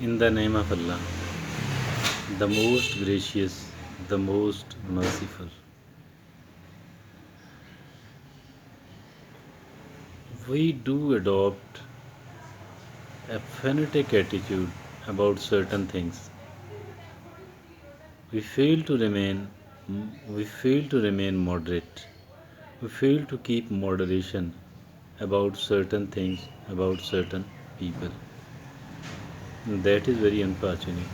In the name of Allah, the most gracious, the most merciful. We do adopt a fanatic attitude about certain things. We fail to remain we fail to remain moderate. We fail to keep moderation about certain things, about certain people. That is very unfortunate.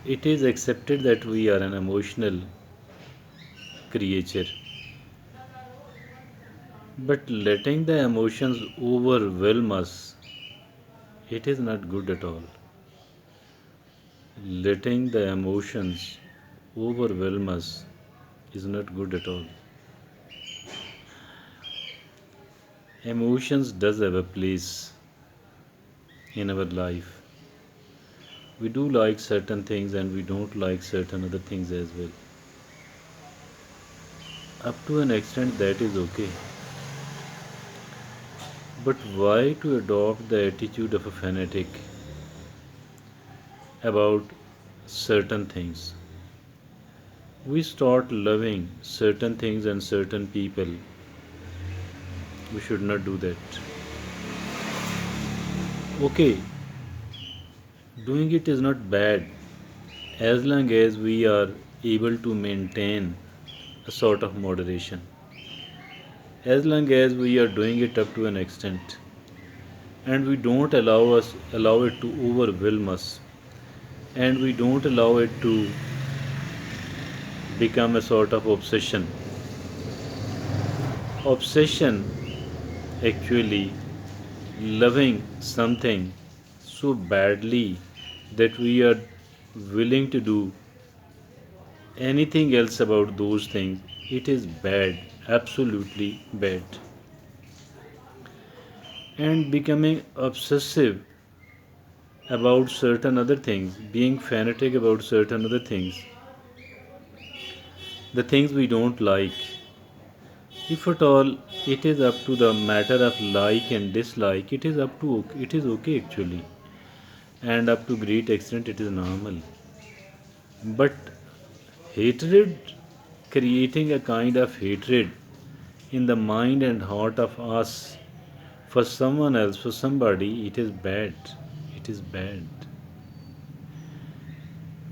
It is accepted that we are an emotional creature, but letting the emotions overwhelm us, it is not good at all. Letting the emotions overwhelm us is not good at all. Emotions does have a place in our life. We do like certain things and we don't like certain other things as well. Up to an extent that is okay. But why to adopt the attitude of a fanatic about certain things? We start loving certain things and certain people. We should not do that. Okay, doing it is not bad as long as we are able to maintain a sort of moderation. As long as we are doing it up to an extent and we don't allow it to overwhelm us and we don't allow it to become a sort of obsession. Obsession actually loving something so badly that we are willing to do anything else about those things, it is bad, absolutely bad. And becoming obsessive about certain other things, being fanatic about certain other things, the things we don't like, if at all it is up to the matter of like and dislike, it is okay actually, and up to great extent it is normal. But hatred, creating a kind of hatred in the mind and heart of us for someone else, for somebody, it is bad. It is bad.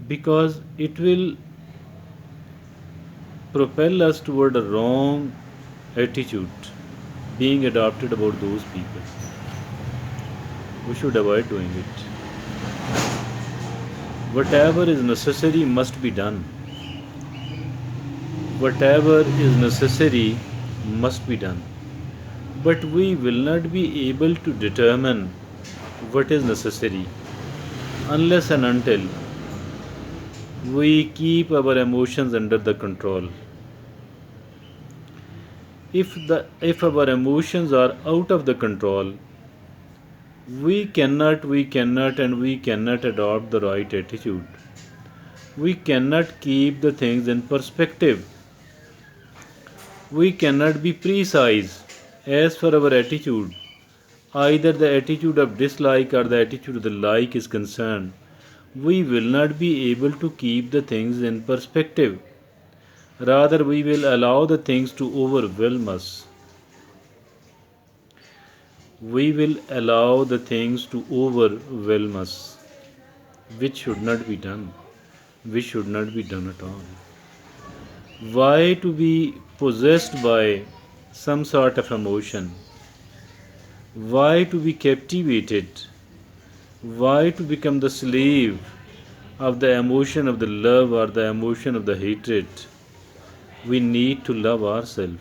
Because it will propel us toward a wrong attitude being adopted about those people. We should avoid doing it. Whatever is necessary must be done. Whatever is necessary must be done. But we will not be able to determine what is necessary unless and until we keep our emotions under the control. If our emotions are out of the control, we cannot adopt the right attitude. We cannot keep the things in perspective. We cannot be precise as for our attitude. Either the attitude of dislike or the attitude of the like is concerned, we will not be able to keep the things in perspective. Rather, we will allow the things to overwhelm us. We will allow the things to overwhelm us, which should not be done. Which should not be done at all. Why to be possessed by some sort of emotion? Why to be captivated? Why to become the slave of the emotion of the love or the emotion of the hatred? We need to love ourselves.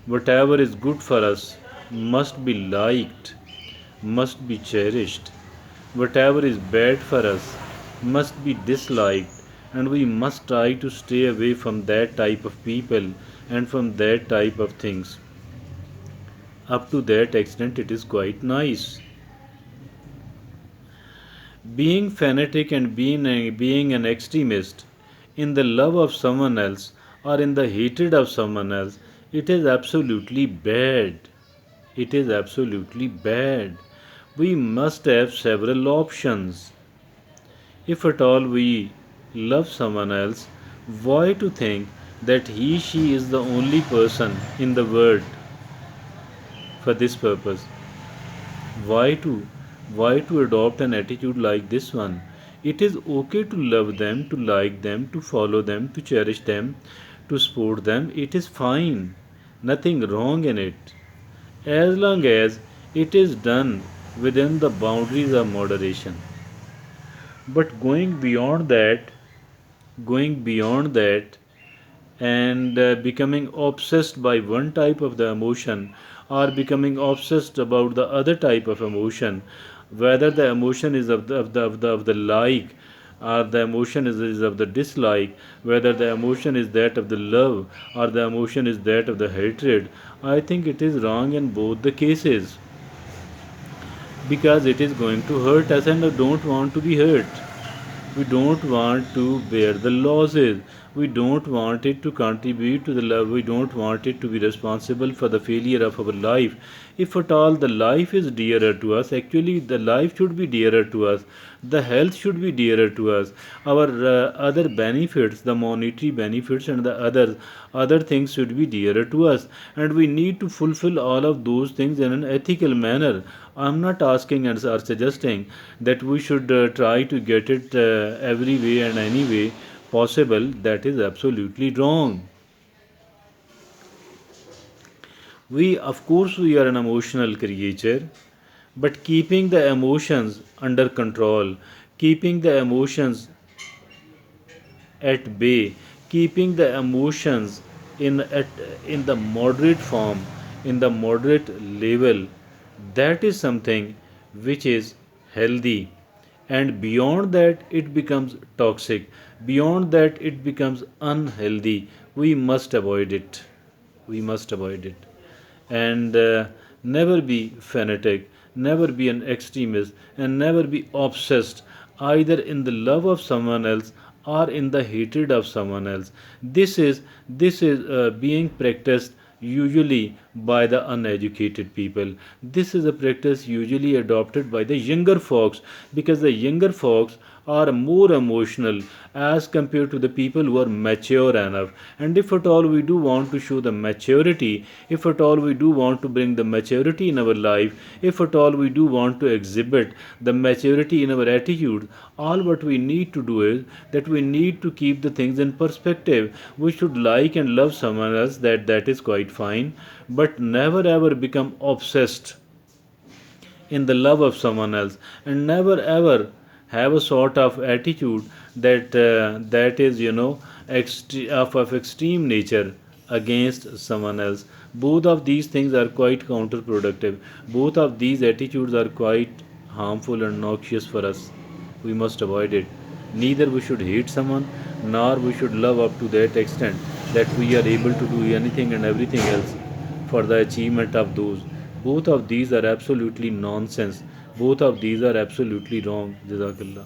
Whatever is good for us must be liked, must be cherished. Whatever is bad for us must be disliked, and we must try to stay away from that type of people and from that type of things. Up to that extent, it is quite nice. Being fanatic and being an extremist in the love of someone else or in the hatred of someone else, it is absolutely bad. It is absolutely bad. We must have several options. If at all we love someone else, why to think that he she is the only person in the world for this purpose? Why to adopt an attitude like this one? It is okay to love them, to like them, to follow them, to cherish them, to support them. It is fine. Nothing wrong in it. As long as it is done within the boundaries of moderation. But going beyond that, and becoming obsessed by one type of the emotion or becoming obsessed about the other type of emotion, whether the emotion is of the like or the emotion is of the dislike, whether the emotion is that of the love or the emotion is that of the hatred, I think it is wrong in both the cases, because it is going to hurt us and I don't want to be hurt. We don't want to bear the losses. We don't want it to contribute to the love. We don't want it to be responsible for the failure of our life. If at all the life is dearer to us, actually the life should be dearer to us. The health should be dearer to us. Our other benefits, the monetary benefits and the other things should be dearer to us. And we need to fulfill all of those things in an ethical manner. I'm not asking or suggesting that we should try to get it every way and any way possible. That is absolutely wrong. Of course, we are an emotional creature, but keeping the emotions under control, keeping the emotions at bay, keeping the emotions in the moderate form, in the moderate level, that is something which is healthy. And beyond that, it becomes toxic. Beyond that, it becomes unhealthy. We must avoid it. We must avoid it. And never be fanatic, never be an extremist, and never be obsessed either in the love of someone else or in the hatred of someone else. This is being practiced usually by the uneducated people. This is a practice usually adopted by the younger folks, because the younger folks are more emotional as compared to the people who are mature enough. And if at all we do want to show the maturity, if at all we do want to bring the maturity in our life, if at all we do want to exhibit the maturity in our attitude, all what we need to do is that we need to keep the things in perspective. We should like and love someone else, that is quite fine, but never ever become obsessed in the love of someone else, and never ever have a sort of attitude that is, of extreme nature against someone else. Both of these things are quite counterproductive. Both of these attitudes are quite harmful and noxious for us. We must avoid it. Neither we should hate someone, nor we should love up to that extent that we are able to do anything and everything else for the achievement of those. Both of these are absolutely nonsense. Both of these are absolutely wrong. Jazakallah.